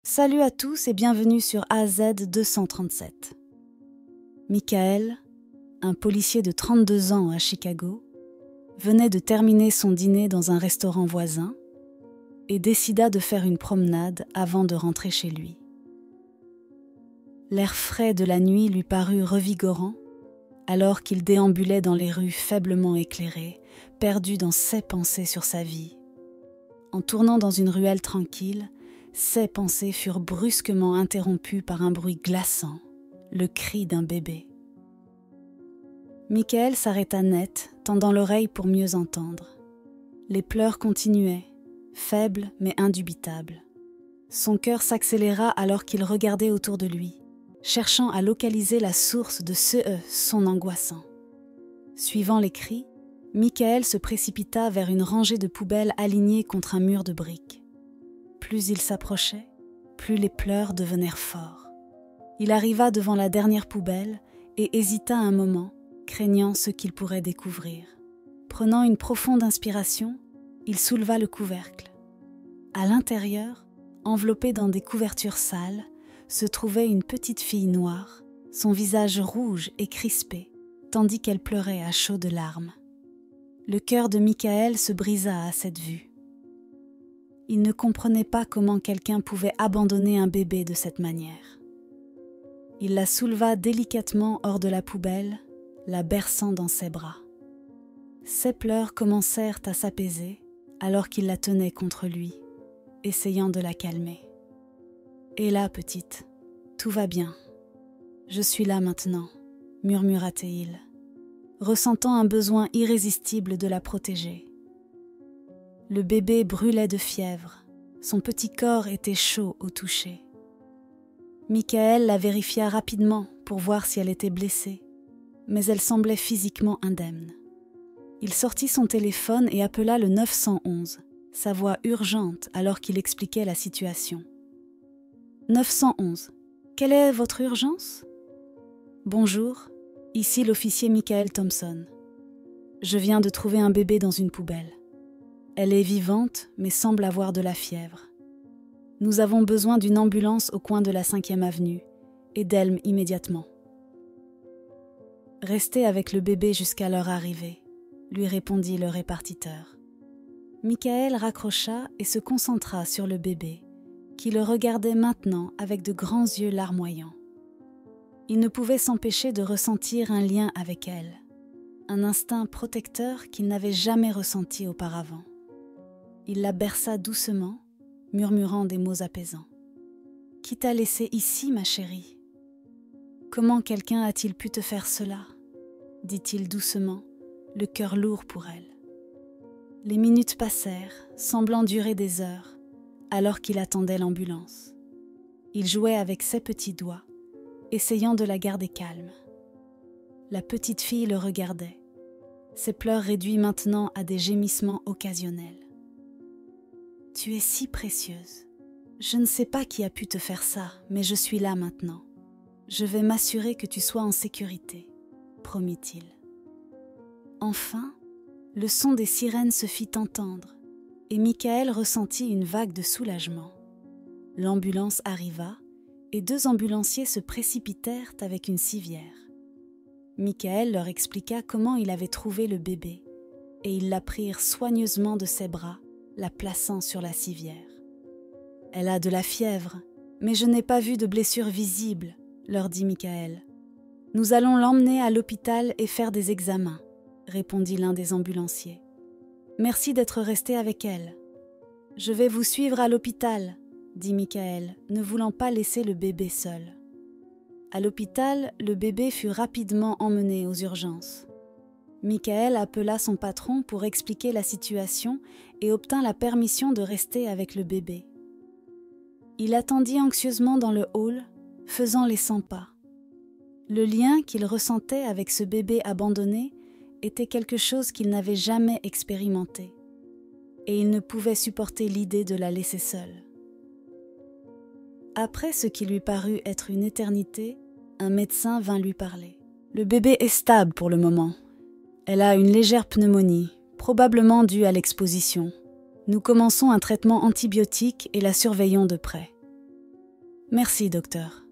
Salut à tous et bienvenue sur AZ 237. Michael, un policier de 32 ans à Chicago, venait de terminer son dîner dans un restaurant voisin et décida de faire une promenade avant de rentrer chez lui. L'air frais de la nuit lui parut revigorant alors qu'il déambulait dans les rues faiblement éclairées, perdu dans ses pensées sur sa vie. En tournant dans une ruelle tranquille, ses pensées furent brusquement interrompues par un bruit glaçant, le cri d'un bébé. Michael s'arrêta net, tendant l'oreille pour mieux entendre. Les pleurs continuaient, faibles mais indubitables. Son cœur s'accéléra alors qu'il regardait autour de lui, cherchant à localiser la source de ce son angoissant. Suivant les cris, Michael se précipita vers une rangée de poubelles alignées contre un mur de briques. Plus il s'approchait, plus les pleurs devenèrent forts. Il arriva devant la dernière poubelle et hésita un moment, craignant ce qu'il pourrait découvrir. Prenant une profonde inspiration, il souleva le couvercle. À l'intérieur, enveloppée dans des couvertures sales, se trouvait une petite fille noire, son visage rouge et crispé, tandis qu'elle pleurait à chaudes larmes. Le cœur de Michael se brisa à cette vue. Il ne comprenait pas comment quelqu'un pouvait abandonner un bébé de cette manière. Il la souleva délicatement hors de la poubelle, la berçant dans ses bras. Ses pleurs commencèrent à s'apaiser alors qu'il la tenait contre lui, essayant de la calmer. « Et là, petite, tout va bien. Je suis là maintenant, » murmura-t-il, ressentant un besoin irrésistible de la protéger. Le bébé brûlait de fièvre, son petit corps était chaud au toucher. Michael la vérifia rapidement pour voir si elle était blessée, mais elle semblait physiquement indemne. Il sortit son téléphone et appela le 911, sa voix urgente alors qu'il expliquait la situation. « 911, quelle est votre urgence ? » « Bonjour, ici l'officier Michael Thompson. Je viens de trouver un bébé dans une poubelle. Elle est vivante, mais semble avoir de la fièvre. Nous avons besoin d'une ambulance au coin de la 5e avenue, et d'elle immédiatement. »« Restez avec le bébé jusqu'à leur arrivée, » lui répondit le répartiteur. Michael raccrocha et se concentra sur le bébé, qui le regardait maintenant avec de grands yeux larmoyants. Il ne pouvait s'empêcher de ressentir un lien avec elle, un instinct protecteur qu'il n'avait jamais ressenti auparavant. Il la berça doucement, murmurant des mots apaisants. « Qui t'a laissé ici, ma chérie ? Comment quelqu'un a-t-il pu te faire cela ?» dit-il doucement, le cœur lourd pour elle. Les minutes passèrent, semblant durer des heures, alors qu'il attendait l'ambulance. Il jouait avec ses petits doigts, essayant de la garder calme. La petite fille le regardait, ses pleurs réduits maintenant à des gémissements occasionnels. « Tu es si précieuse. Je ne sais pas qui a pu te faire ça, mais je suis là maintenant. Je vais m'assurer que tu sois en sécurité, » promit-il. Enfin, le son des sirènes se fit entendre et Michael ressentit une vague de soulagement. L'ambulance arriva et 2 ambulanciers se précipitèrent avec une civière. Michael leur expliqua comment il avait trouvé le bébé et ils la prirent soigneusement de ses bras, la plaçant sur la civière. « Elle a de la fièvre, mais je n'ai pas vu de blessure visible, » leur dit Michael. « Nous allons l'emmener à l'hôpital et faire des examens, » répondit l'un des ambulanciers. « Merci d'être resté avec elle. »« Je vais vous suivre à l'hôpital, » dit Michael, ne voulant pas laisser le bébé seul. À l'hôpital, le bébé fut rapidement emmené aux urgences. Michael appela son patron pour expliquer la situation et obtint la permission de rester avec le bébé. Il attendit anxieusement dans le hall, faisant les 100 pas. Le lien qu'il ressentait avec ce bébé abandonné était quelque chose qu'il n'avait jamais expérimenté, et il ne pouvait supporter l'idée de la laisser seule. Après ce qui lui parut être une éternité, un médecin vint lui parler. « Le bébé est stable pour le moment. Elle a une légère pneumonie, probablement due à l'exposition. Nous commençons un traitement antibiotique et la surveillons de près. » « Merci, docteur.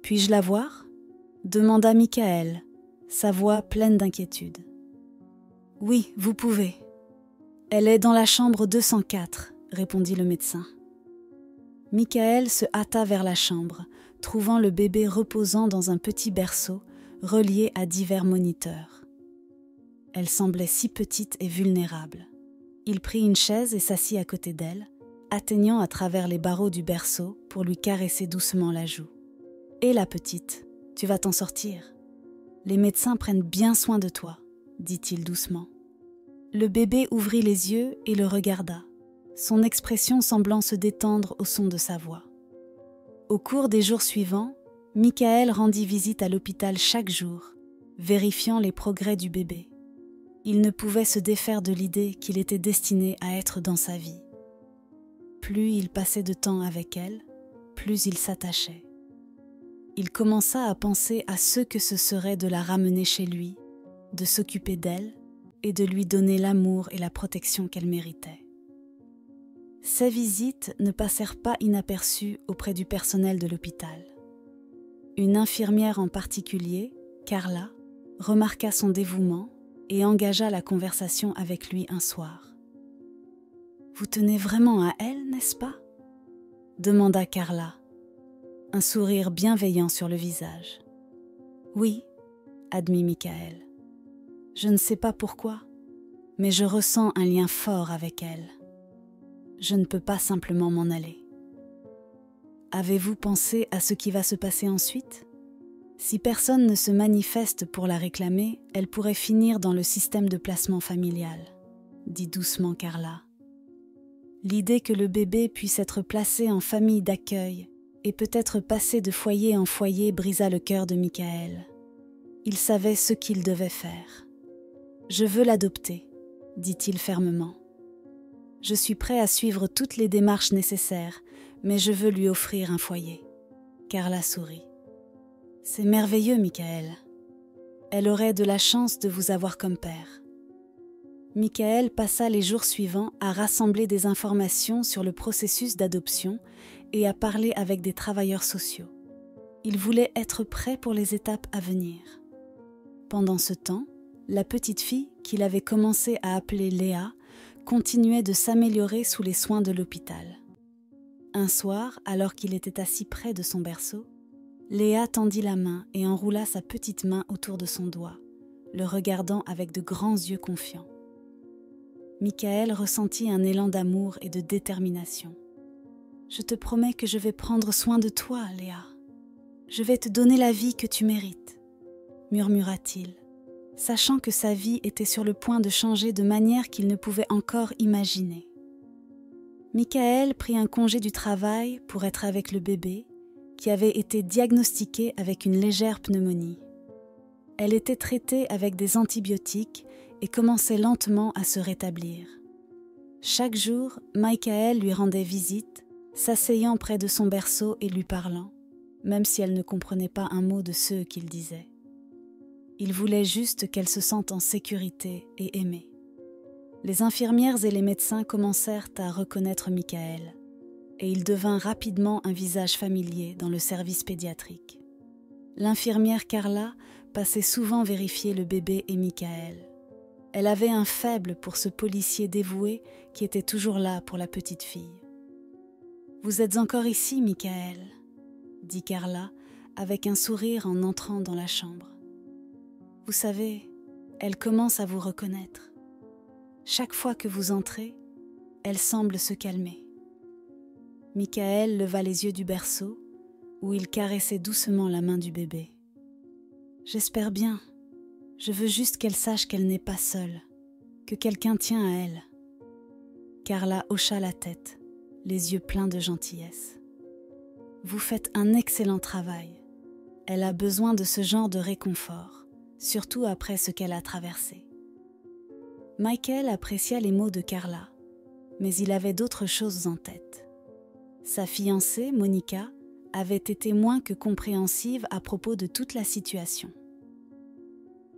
Puis-je la voir ?» demanda Michael, sa voix pleine d'inquiétude. « Oui, vous pouvez. Elle est dans la chambre 204, » répondit le médecin. Michael se hâta vers la chambre, trouvant le bébé reposant dans un petit berceau relié à divers moniteurs. Elle semblait si petite et vulnérable. Il prit une chaise et s'assit à côté d'elle, atteignant à travers les barreaux du berceau pour lui caresser doucement la joue. « Et la petite, tu vas t'en sortir. Les médecins prennent bien soin de toi, » dit-il doucement. Le bébé ouvrit les yeux et le regarda, son expression semblant se détendre au son de sa voix. Au cours des jours suivants, Michael rendit visite à l'hôpital chaque jour, vérifiant les progrès du bébé. Il ne pouvait se défaire de l'idée qu'il était destiné à être dans sa vie. Plus il passait de temps avec elle, plus il s'attachait. Il commença à penser à ce que ce serait de la ramener chez lui, de s'occuper d'elle et de lui donner l'amour et la protection qu'elle méritait. Ces visites ne passèrent pas inaperçues auprès du personnel de l'hôpital. Une infirmière en particulier, Carla, remarqua son dévouement et engagea la conversation avec lui un soir. « Vous tenez vraiment à elle, n'est-ce pas ?» demanda Carla, un sourire bienveillant sur le visage. « Oui, » admit Michael. « Je ne sais pas pourquoi, mais je ressens un lien fort avec elle. Je ne peux pas simplement m'en aller. » Avez-vous pensé à ce qui va se passer ensuite ? Si personne ne se manifeste pour la réclamer, elle pourrait finir dans le système de placement familial, dit doucement Carla. L'idée que le bébé puisse être placé en famille d'accueil et peut-être passé de foyer en foyer brisa le cœur de Michael. Il savait ce qu'il devait faire. « Je veux l'adopter, » dit-il fermement. « Je suis prêt à suivre toutes les démarches nécessaires, mais je veux lui offrir un foyer. » Carla sourit. « C'est merveilleux, Michael. Elle aurait de la chance de vous avoir comme père. » Michael passa les jours suivants à rassembler des informations sur le processus d'adoption et à parler avec des travailleurs sociaux. Il voulait être prêt pour les étapes à venir. Pendant ce temps, la petite fille, qu'il avait commencé à appeler Léa, continuait de s'améliorer sous les soins de l'hôpital. Un soir, alors qu'il était assis près de son berceau, Léa tendit la main et enroula sa petite main autour de son doigt, le regardant avec de grands yeux confiants. Michael ressentit un élan d'amour et de détermination. « Je te promets que je vais prendre soin de toi, Léa. Je vais te donner la vie que tu mérites, » murmura-t-il, sachant que sa vie était sur le point de changer de manière qu'il ne pouvait encore imaginer. Michael prit un congé du travail pour être avec le bébé, qui avait été diagnostiqué avec une légère pneumonie. Elle était traitée avec des antibiotiques et commençait lentement à se rétablir. Chaque jour, Michael lui rendait visite, s'asseyant près de son berceau et lui parlant, même si elle ne comprenait pas un mot de ce qu'il disait. Il voulait juste qu'elle se sente en sécurité et aimée. Les infirmières et les médecins commencèrent à reconnaître Michael, et il devint rapidement un visage familier dans le service pédiatrique. L'infirmière Carla passait souvent vérifier le bébé et Michael. Elle avait un faible pour ce policier dévoué qui était toujours là pour la petite fille. « Vous êtes encore ici, Michael ?» dit Carla avec un sourire en entrant dans la chambre. « Vous savez, elle commence à vous reconnaître. Chaque fois que vous entrez, elle semble se calmer. » Michael leva les yeux du berceau, où il caressait doucement la main du bébé. « J'espère bien. Je veux juste qu'elle sache qu'elle n'est pas seule, que quelqu'un tient à elle. » Carla hocha la tête, les yeux pleins de gentillesse. « Vous faites un excellent travail. Elle a besoin de ce genre de réconfort, surtout après ce qu'elle a traversé. » Michael apprécia les mots de Carla, mais il avait d'autres choses en tête. Sa fiancée, Monica, avait été moins que compréhensive à propos de toute la situation.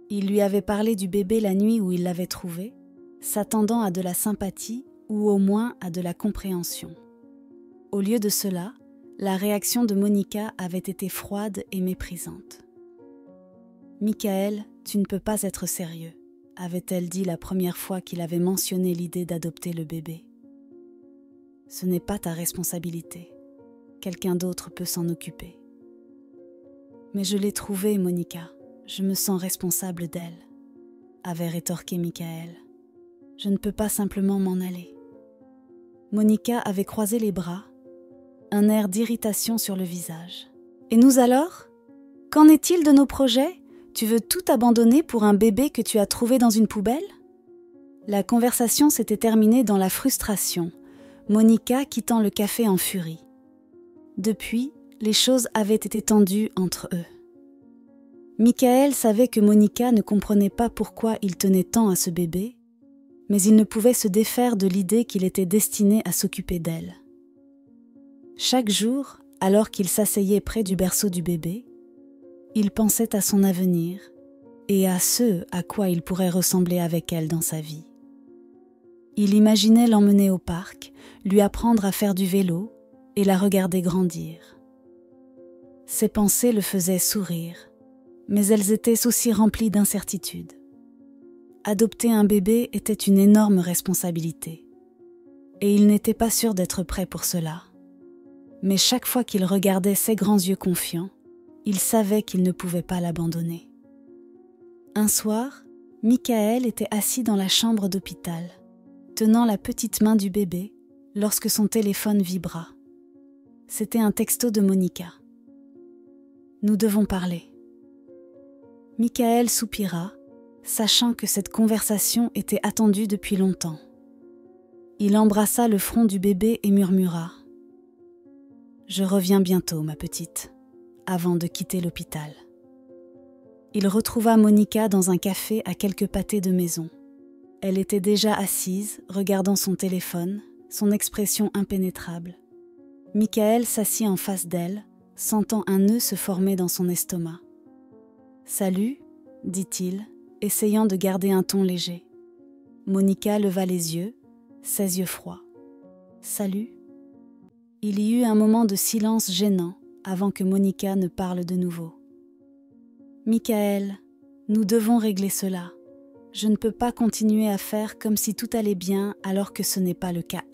Il lui avait parlé du bébé la nuit où il l'avait trouvé, s'attendant à de la sympathie ou au moins à de la compréhension. Au lieu de cela, La réaction de Monica avait été froide et méprisante. « Michael, tu ne peux pas être sérieux », avait-elle dit la première fois qu'il avait mentionné l'idée d'adopter le bébé. « Ce n'est pas ta responsabilité. Quelqu'un d'autre peut s'en occuper. » « Mais je l'ai trouvée, Monica. Je me sens responsable d'elle, » avait rétorqué Michael. « Je ne peux pas simplement m'en aller. » Monica avait croisé les bras, un air d'irritation sur le visage. « Et nous alors ? Qu'en est-il de nos projets ? Tu veux tout abandonner pour un bébé que tu as trouvé dans une poubelle ?» La conversation s'était terminée dans la frustration, Monica quittant le café en furie. Depuis, les choses avaient été tendues entre eux. Michael savait que Monica ne comprenait pas pourquoi il tenait tant à ce bébé, mais il ne pouvait se défaire de l'idée qu'il était destiné à s'occuper d'elle. Chaque jour, alors qu'il s'asseyait près du berceau du bébé, il pensait à son avenir et à ce à quoi il pourrait ressembler avec elle dans sa vie. Il imaginait l'emmener au parc, lui apprendre à faire du vélo et la regarder grandir. Ses pensées le faisaient sourire, mais elles étaient aussi remplies d'incertitudes. Adopter un bébé était une énorme responsabilité, et il n'était pas sûr d'être prêt pour cela. Mais chaque fois qu'il regardait ses grands yeux confiants, il savait qu'il ne pouvait pas l'abandonner. Un soir, Michael était assis dans la chambre d'hôpital, tenant la petite main du bébé, lorsque son téléphone vibra. C'était un texto de Monica. « Nous devons parler. » Michael soupira, sachant que cette conversation était attendue depuis longtemps. Il embrassa le front du bébé et murmura « Je reviens bientôt, ma petite », avant de quitter l'hôpital. Il retrouva Monica dans un café à quelques pâtés de maison. Elle était déjà assise, regardant son téléphone, son expression impénétrable. Michael s'assit en face d'elle, sentant un nœud se former dans son estomac. « Salut », dit-il, essayant de garder un ton léger. Monica leva les yeux, ses yeux froids. « Salut ?» Il y eut un moment de silence gênant avant que Monica ne parle de nouveau. « Michael, nous devons régler cela. Je ne peux pas continuer à faire comme si tout allait bien alors que ce n'est pas le cas. »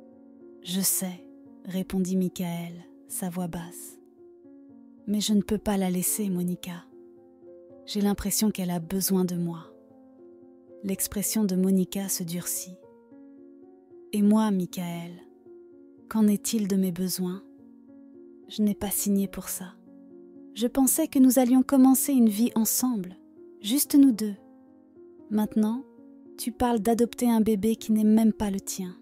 « Je sais », répondit Michael, sa voix basse. « Mais je ne peux pas la laisser, Monica. J'ai l'impression qu'elle a besoin de moi. » L'expression de Monica se durcit. « Et moi, Michael, qu'en est-il de mes besoins ? Je n'ai pas signé pour ça. Je pensais que nous allions commencer une vie ensemble, juste nous deux. Maintenant, tu parles d'adopter un bébé qui n'est même pas le tien. »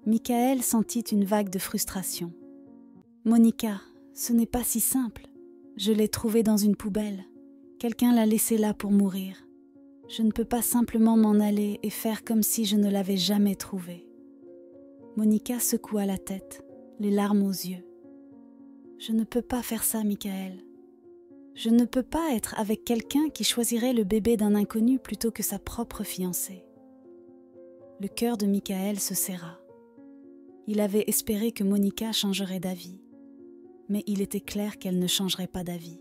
Michael sentit une vague de frustration. « Monica, ce n'est pas si simple. Je l'ai trouvé dans une poubelle. Quelqu'un l'a laissé là pour mourir. Je ne peux pas simplement m'en aller et faire comme si je ne l'avais jamais trouvé. » Monica secoua la tête, les larmes aux yeux. « Je ne peux pas faire ça, Michael. Je ne peux pas être avec quelqu'un qui choisirait le bébé d'un inconnu plutôt que sa propre fiancée. » Le cœur de Michael se serra. Il avait espéré que Monica changerait d'avis, mais il était clair qu'elle ne changerait pas d'avis.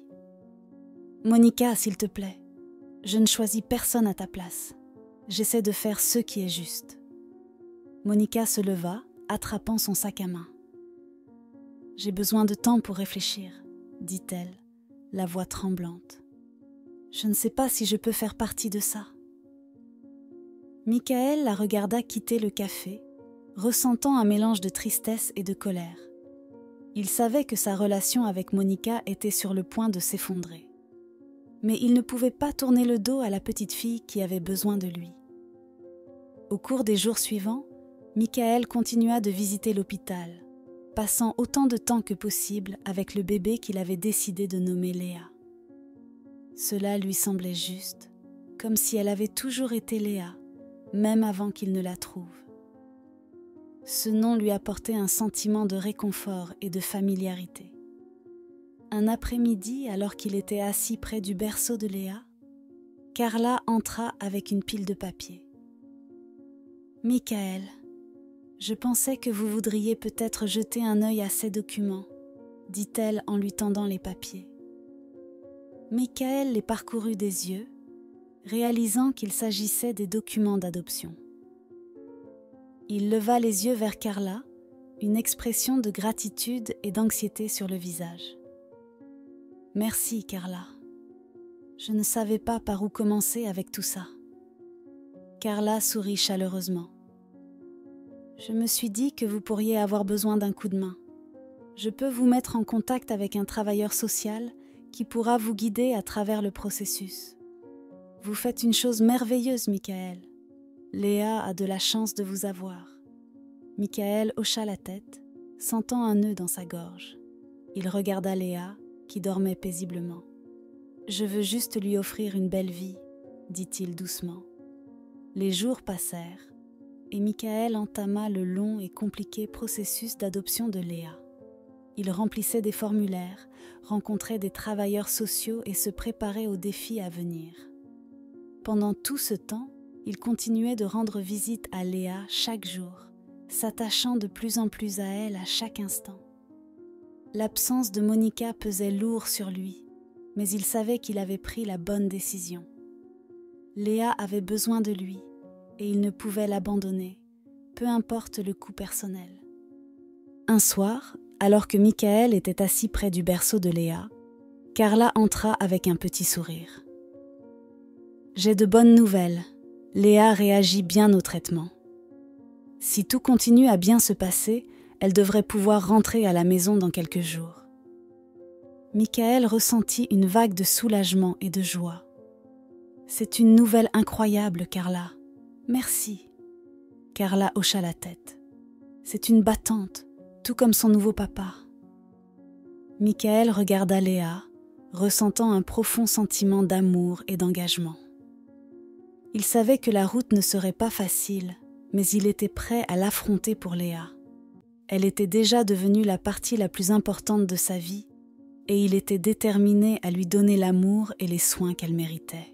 « Monica, s'il te plaît, je ne choisis personne à ta place. J'essaie de faire ce qui est juste. » Monica se leva, attrapant son sac à main. « J'ai besoin de temps pour réfléchir, » dit-elle, la voix tremblante. « Je ne sais pas si je peux faire partie de ça. » Michael la regarda quitter le café, ressentant un mélange de tristesse et de colère. Il savait que sa relation avec Monica était sur le point de s'effondrer. Mais il ne pouvait pas tourner le dos à la petite fille qui avait besoin de lui. Au cours des jours suivants, Michael continua de visiter l'hôpital, passant autant de temps que possible avec le bébé qu'il avait décidé de nommer Léa. Cela lui semblait juste, comme si elle avait toujours été Léa, même avant qu'il ne la trouve. Ce nom lui apportait un sentiment de réconfort et de familiarité. Un après-midi, alors qu'il était assis près du berceau de Léa, Carla entra avec une pile de papier. « Michael, Je pensais que vous voudriez peut-être jeter un œil à ces documents, dit-elle en lui tendant les papiers. Michael les parcourut des yeux, réalisant qu'il s'agissait des documents d'adoption. Il leva les yeux vers Carla, une expression de gratitude et d'anxiété sur le visage. « Merci, Carla. Je ne savais pas par où commencer avec tout ça. » Carla sourit chaleureusement. « Je me suis dit que vous pourriez avoir besoin d'un coup de main. Je peux vous mettre en contact avec un travailleur social qui pourra vous guider à travers le processus. Vous faites une chose merveilleuse, Michael. Léa a de la chance de vous avoir. » Michael hocha la tête, sentant un nœud dans sa gorge. Il regarda Léa, qui dormait paisiblement. « Je veux juste lui offrir une belle vie, » dit-il doucement. Les jours passèrent, et Michael entama le long et compliqué processus d'adoption de Léa. Il remplissait des formulaires, rencontrait des travailleurs sociaux et se préparait aux défis à venir. Pendant tout ce temps, il continuait de rendre visite à Léa chaque jour, s'attachant de plus en plus à elle à chaque instant. L'absence de Monica pesait lourd sur lui, mais il savait qu'il avait pris la bonne décision. Léa avait besoin de lui, et il ne pouvait l'abandonner, peu importe le coût personnel. Un soir, alors que Michael était assis près du berceau de Léa, Carla entra avec un petit sourire. « J'ai de bonnes nouvelles. Léa réagit bien au traitement. Si tout continue à bien se passer, elle devrait pouvoir rentrer à la maison dans quelques jours. » Michael ressentit une vague de soulagement et de joie. « C'est une nouvelle incroyable, Carla. Merci. » Carla hocha la tête. « C'est une battante, tout comme son nouveau papa. » Michael regarda Léa, ressentant un profond sentiment d'amour et d'engagement. Il savait que la route ne serait pas facile, mais il était prêt à l'affronter pour Léa. Elle était déjà devenue la partie la plus importante de sa vie, et il était déterminé à lui donner l'amour et les soins qu'elle méritait.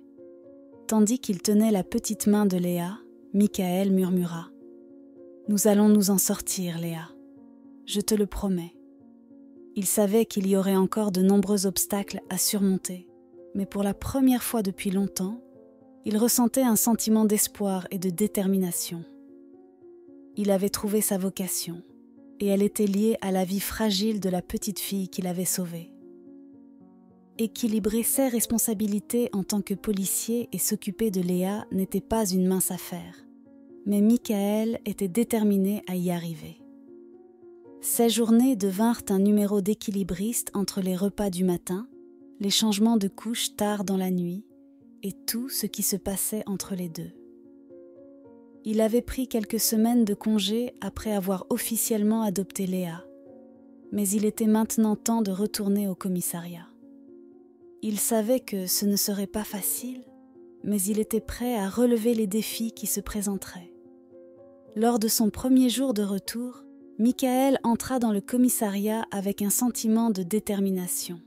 Tandis qu'il tenait la petite main de Léa, Michael murmura « Nous allons nous en sortir, Léa. Je te le promets. » Il savait qu'il y aurait encore de nombreux obstacles à surmonter, mais pour la première fois depuis longtemps, il ressentait un sentiment d'espoir et de détermination. Il avait trouvé sa vocation, et elle était liée à la vie fragile de la petite fille qu'il avait sauvée. Équilibrer ses responsabilités en tant que policier et s'occuper de Léa n'était pas une mince affaire, mais Michael était déterminé à y arriver. Ces journées devinrent un numéro d'équilibriste entre les repas du matin, les changements de couche tard dans la nuit et tout ce qui se passait entre les deux. Il avait pris quelques semaines de congé après avoir officiellement adopté Léa, mais il était maintenant temps de retourner au commissariat. Il savait que ce ne serait pas facile, mais il était prêt à relever les défis qui se présenteraient. Lors de son premier jour de retour, Michael entra dans le commissariat avec un sentiment de détermination.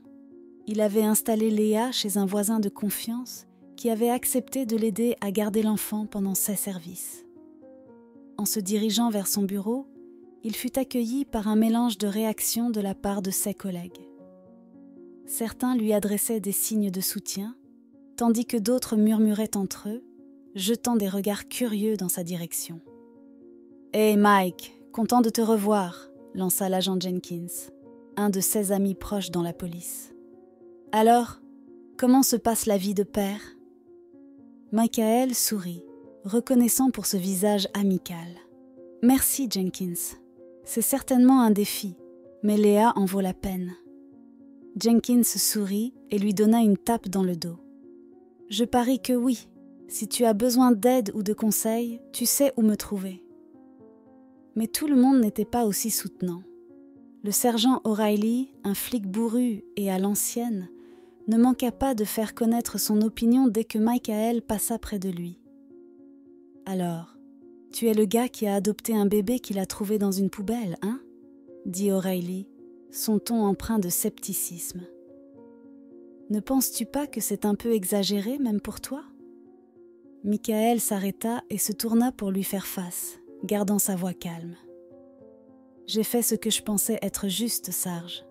Il avait installé Léa chez un voisin de confiance qui avait accepté de l'aider à garder l'enfant pendant ses services. En se dirigeant vers son bureau, il fut accueilli par un mélange de réactions de la part de ses collègues. Certains lui adressaient des signes de soutien, tandis que d'autres murmuraient entre eux, jetant des regards curieux dans sa direction. « Hey Mike, content de te revoir », lança l'agent Jenkins, un de ses amis proches dans la police. « Alors, comment se passe la vie de père ?» Michael sourit, reconnaissant pour ce visage amical. « Merci Jenkins, c'est certainement un défi, mais Léa en vaut la peine. » Jenkins sourit et lui donna une tape dans le dos. « Je parie que oui, si tu as besoin d'aide ou de conseils, tu sais où me trouver. » Mais tout le monde n'était pas aussi soutenant. Le sergent O'Reilly, un flic bourru et à l'ancienne, ne manqua pas de faire connaître son opinion dès que Michael passa près de lui. « Alors, tu es le gars qui a adopté un bébé qu'il a trouvé dans une poubelle, hein ?» dit O'Reilly, son ton empreint de scepticisme. « Ne penses-tu pas que c'est un peu exagéré, même pour toi ?» Michael s'arrêta et se tourna pour lui faire face, gardant sa voix calme. J'ai fait ce que je pensais être juste, Sarge.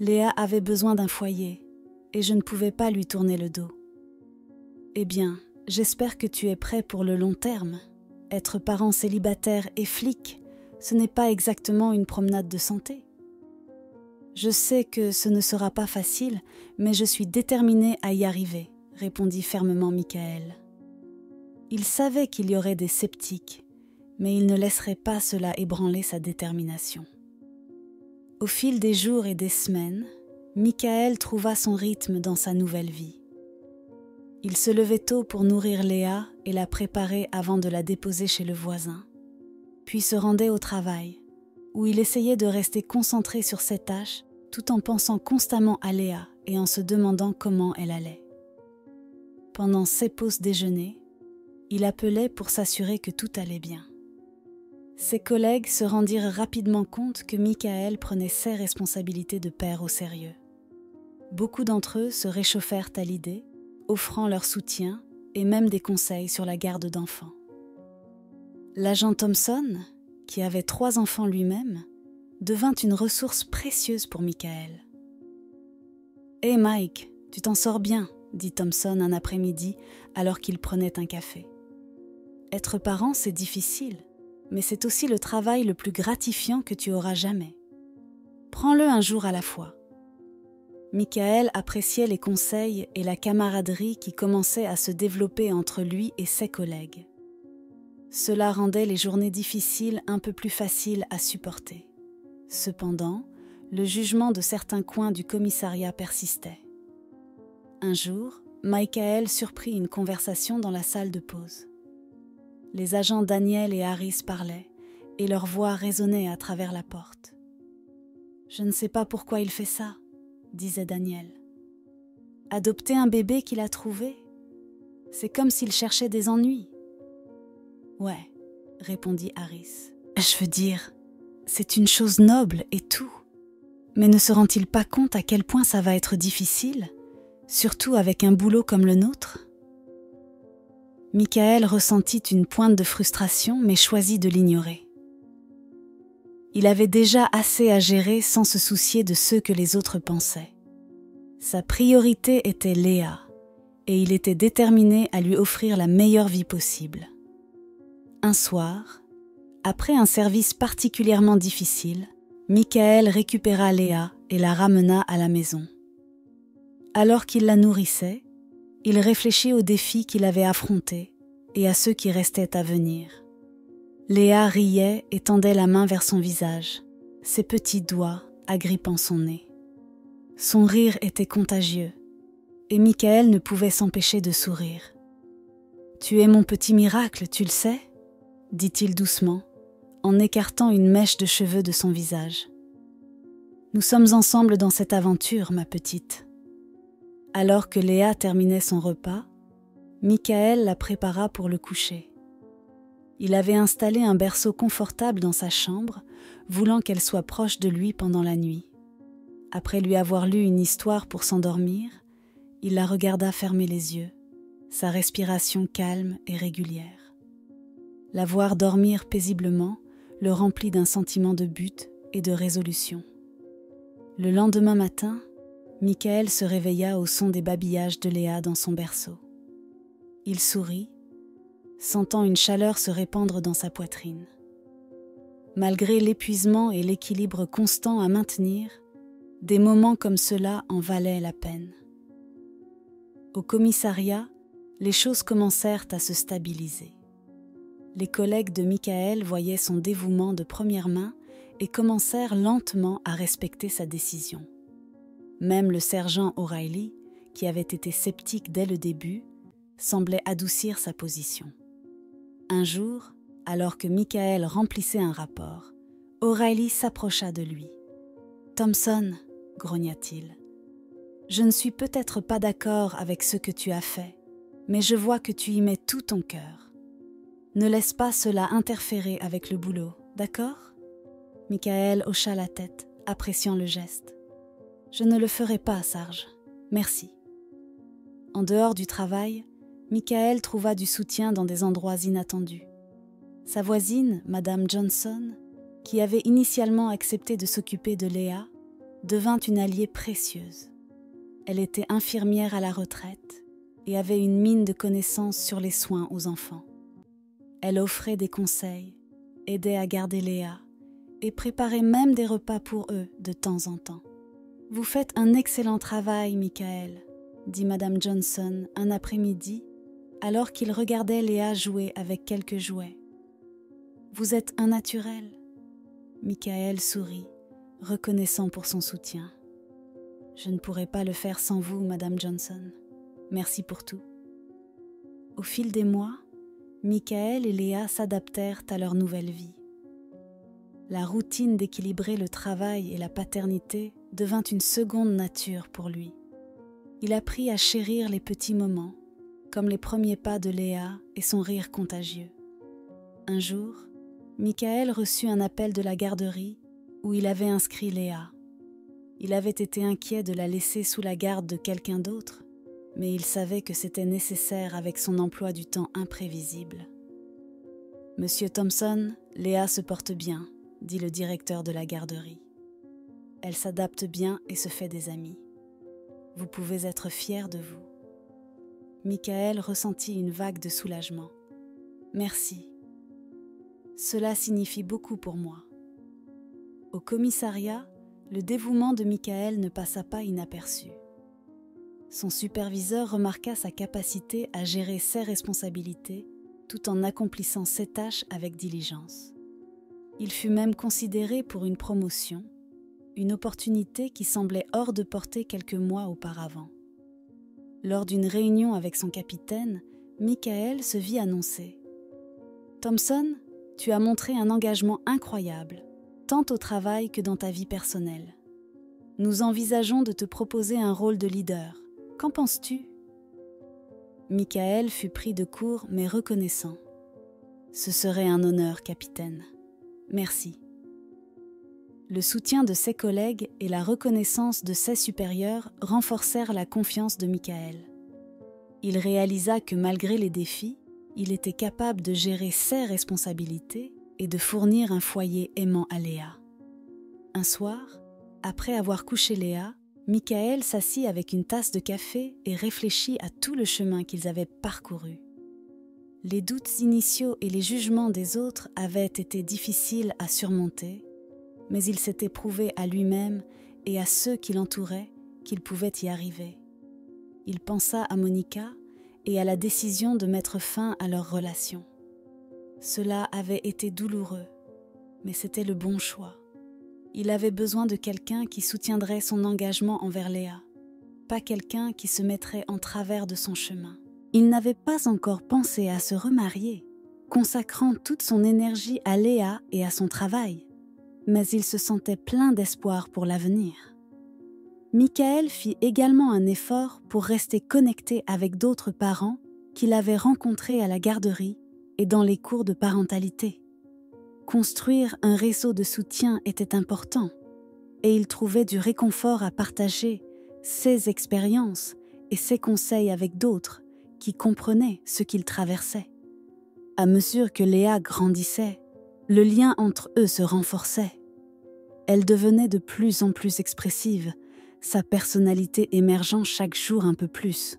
Léa avait besoin d'un foyer, et je ne pouvais pas lui tourner le dos. Eh bien, j'espère que tu es prêt pour le long terme. Être parent célibataire et flic, ce n'est pas exactement une promenade de santé. Je sais que ce ne sera pas facile, mais je suis déterminée à y arriver, répondit fermement Michael. Il savait qu'il y aurait des sceptiques, mais il ne laisserait pas cela ébranler sa détermination. Au fil des jours et des semaines, Michael trouva son rythme dans sa nouvelle vie. Il se levait tôt pour nourrir Léa et la préparer avant de la déposer chez le voisin, puis se rendait au travail, où il essayait de rester concentré sur ses tâches tout en pensant constamment à Léa et en se demandant comment elle allait. Pendant ses pauses déjeuner, il appelait pour s'assurer que tout allait bien. Ses collègues se rendirent rapidement compte que Michael prenait ses responsabilités de père au sérieux. Beaucoup d'entre eux se réchauffèrent à l'idée, offrant leur soutien et même des conseils sur la garde d'enfants. L'agent Thompson, qui avait 3 enfants lui-même, devint une ressource précieuse pour Michael. « Hé Mike, tu t'en sors bien », dit Thompson un après-midi alors qu'il prenait un café. « Être parent, c'est difficile, mais c'est aussi le travail le plus gratifiant que tu auras jamais. Prends-le un jour à la fois. » Michael appréciait les conseils et la camaraderie qui commençaient à se développer entre lui et ses collègues. Cela rendait les journées difficiles un peu plus faciles à supporter. Cependant, le jugement de certains coins du commissariat persistait. Un jour, Michael surprit une conversation dans la salle de pause. Les agents Daniel et Harris parlaient, et leur voix résonnait à travers la porte. « Je ne sais pas pourquoi il fait ça, » disait Daniel. « Adopter un bébé qu'il a trouvé, c'est comme s'il cherchait des ennuis. » « Ouais, » répondit Harris. « Je veux dire, c'est une chose noble et tout. Mais ne se rend-il pas compte à quel point ça va être difficile, surtout avec un boulot comme le nôtre ?» Michael ressentit une pointe de frustration, mais choisit de l'ignorer. Il avait déjà assez à gérer sans se soucier de ce que les autres pensaient. Sa priorité était Léa, et il était déterminé à lui offrir la meilleure vie possible. Un soir, après un service particulièrement difficile, Michael récupéra Léa et la ramena à la maison. Alors qu'il la nourrissait, il réfléchit aux défis qu'il avait affrontés et à ceux qui restaient à venir. Léa riait et tendait la main vers son visage, ses petits doigts agrippant son nez. Son rire était contagieux, et Michael ne pouvait s'empêcher de sourire. « Tu es mon petit miracle, tu le sais ?» dit-il doucement, en écartant une mèche de cheveux de son visage. « Nous sommes ensemble dans cette aventure, ma petite. » Alors que Léa terminait son repas, Michael la prépara pour le coucher. Il avait installé un berceau confortable dans sa chambre, voulant qu'elle soit proche de lui pendant la nuit. Après lui avoir lu une histoire pour s'endormir, il la regarda fermer les yeux, sa respiration calme et régulière. La voir dormir paisiblement le remplit d'un sentiment de but et de résolution. Le lendemain matin, Michael se réveilla au son des babillages de Léa dans son berceau. Il sourit, sentant une chaleur se répandre dans sa poitrine. Malgré l'épuisement et l'équilibre constant à maintenir, des moments comme cela en valaient la peine. Au commissariat, les choses commencèrent à se stabiliser. Les collègues de Michael voyaient son dévouement de première main et commencèrent lentement à respecter sa décision. Même le sergent O'Reilly, qui avait été sceptique dès le début, semblait adoucir sa position. Un jour, alors que Michael remplissait un rapport, O'Reilly s'approcha de lui. « Thompson, » grogna-t-il, « je ne suis peut-être pas d'accord avec ce que tu as fait, mais je vois que tu y mets tout ton cœur. Ne laisse pas cela interférer avec le boulot, d'accord ?» Michael hocha la tête, appréciant le geste. « Je ne le ferai pas, Sarge. Merci. » En dehors du travail, Michael trouva du soutien dans des endroits inattendus. Sa voisine, Madame Johnson, qui avait initialement accepté de s'occuper de Léa, devint une alliée précieuse. Elle était infirmière à la retraite et avait une mine de connaissances sur les soins aux enfants. Elle offrait des conseils, aidait à garder Léa et préparait même des repas pour eux de temps en temps. « Vous faites un excellent travail, Michael », dit Madame Johnson un après-midi, alors qu'il regardait Léa jouer avec quelques jouets. « Vous êtes un naturel. » Michael sourit, reconnaissant pour son soutien. « Je ne pourrais pas le faire sans vous, Madame Johnson. Merci pour tout. » Au fil des mois, Michael et Léa s'adaptèrent à leur nouvelle vie. La routine d'équilibrer le travail et la paternité devint une seconde nature pour lui. Il apprit à chérir les petits moments, comme les premiers pas de Léa et son rire contagieux. Un jour, Michael reçut un appel de la garderie où il avait inscrit Léa. Il avait été inquiet de la laisser sous la garde de quelqu'un d'autre, mais il savait que c'était nécessaire avec son emploi du temps imprévisible. « Monsieur Thompson, Léa se porte bien », dit le directeur de la garderie. « Elle s'adapte bien et se fait des amis. Vous pouvez être fier de vous. » Michael ressentit une vague de soulagement. « Merci. Cela signifie beaucoup pour moi. » Au commissariat, le dévouement de Michael ne passa pas inaperçu. Son superviseur remarqua sa capacité à gérer ses responsabilités tout en accomplissant ses tâches avec diligence. Il fut même considéré pour une promotion, une opportunité qui semblait hors de portée quelques mois auparavant. Lors d'une réunion avec son capitaine, Michael se vit annoncer « Thompson, tu as montré un engagement incroyable, tant au travail que dans ta vie personnelle. Nous envisageons de te proposer un rôle de leader. Qu'en penses-tu » Michael fut pris de court mais reconnaissant. « Ce serait un honneur, capitaine. Merci. » Le soutien de ses collègues et la reconnaissance de ses supérieurs renforcèrent la confiance de Michael. Il réalisa que malgré les défis, il était capable de gérer ses responsabilités et de fournir un foyer aimant à Léa. Un soir, après avoir couché Léa, Michael s'assit avec une tasse de café et réfléchit à tout le chemin qu'ils avaient parcouru. Les doutes initiaux et les jugements des autres avaient été difficiles à surmonter, mais il s'était prouvé à lui-même et à ceux qui l'entouraient qu'il pouvait y arriver. Il pensa à Monica et à la décision de mettre fin à leur relation. Cela avait été douloureux, mais c'était le bon choix. Il avait besoin de quelqu'un qui soutiendrait son engagement envers Léa, pas quelqu'un qui se mettrait en travers de son chemin. Il n'avait pas encore pensé à se remarier, consacrant toute son énergie à Léa et à son travail, mais il se sentait plein d'espoir pour l'avenir. Michael fit également un effort pour rester connecté avec d'autres parents qu'il avait rencontrés à la garderie et dans les cours de parentalité. Construire un réseau de soutien était important et il trouvait du réconfort à partager ses expériences et ses conseils avec d'autres qui comprenaient ce qu'il traversait. À mesure que Léa grandissait, le lien entre eux se renforçait. Elle devenait de plus en plus expressive, sa personnalité émergeant chaque jour un peu plus.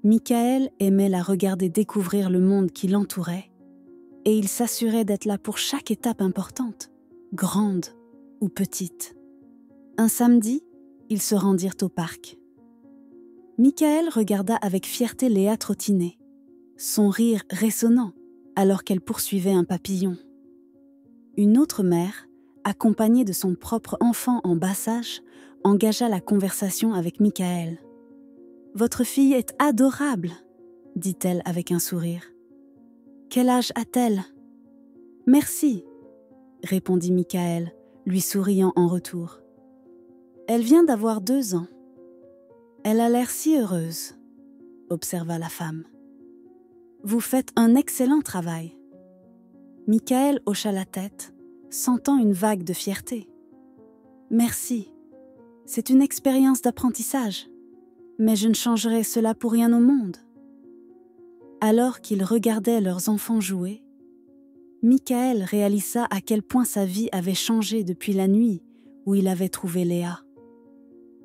Michael aimait la regarder découvrir le monde qui l'entourait et il s'assurait d'être là pour chaque étape importante, grande ou petite. Un samedi, ils se rendirent au parc. Michael regarda avec fierté Léa trottiner, son rire résonnant alors qu'elle poursuivait un papillon. Une autre mère, accompagnée de son propre enfant en bas âge, engagea la conversation avec Michael. « Votre fille est adorable », dit-elle avec un sourire. « Quel âge a-t-elle ?»« Merci », répondit Michael, lui souriant en retour. « Elle vient d'avoir 2 ans. »« Elle a l'air si heureuse », observa la femme. « Vous faites un excellent travail. » Michael hocha la tête, sentant une vague de fierté. « Merci. C'est une expérience d'apprentissage, mais je ne changerai cela pour rien au monde. » Alors qu'ils regardaient leurs enfants jouer, Michaël réalisa à quel point sa vie avait changé depuis la nuit où il avait trouvé Léa.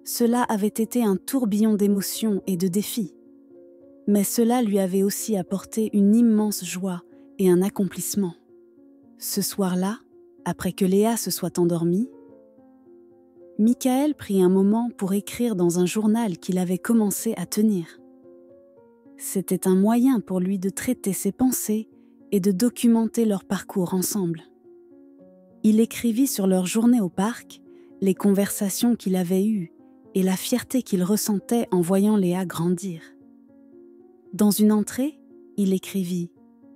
Cela avait été un tourbillon d'émotions et de défis. Mais cela lui avait aussi apporté une immense joie et un accomplissement. Ce soir-là, après que Léa se soit endormie, Michaël prit un moment pour écrire dans un journal qu'il avait commencé à tenir. C'était un moyen pour lui de traiter ses pensées et de documenter leur parcours ensemble. Il écrivit sur leur journée au parc, les conversations qu'il avait eues et la fierté qu'il ressentait en voyant Léa grandir. Dans une entrée, il écrivit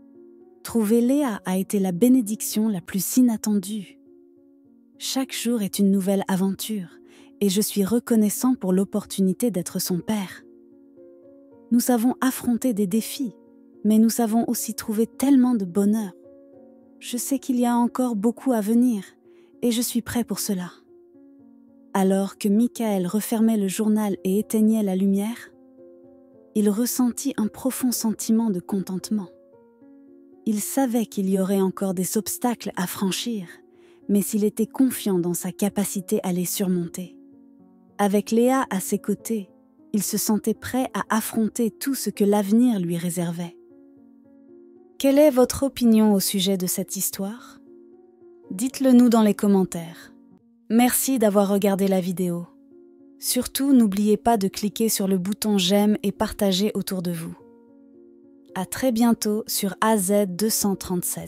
« Trouver Léa a été la bénédiction la plus inattendue. Chaque jour est une nouvelle aventure et je suis reconnaissant pour l'opportunité d'être son père. Nous avons affronté des défis, mais nous avons aussi trouvé tellement de bonheur. Je sais qu'il y a encore beaucoup à venir et je suis prêt pour cela. » Alors que Michaël refermait le journal et éteignait la lumière, il ressentit un profond sentiment de contentement. Il savait qu'il y aurait encore des obstacles à franchir, mais il était confiant dans sa capacité à les surmonter. Avec Léa à ses côtés, il se sentait prêt à affronter tout ce que l'avenir lui réservait. Quelle est votre opinion au sujet de cette histoire ? Dites-le nous dans les commentaires. Merci d'avoir regardé la vidéo. Surtout, n'oubliez pas de cliquer sur le bouton j'aime et partager autour de vous. À très bientôt sur AZ237.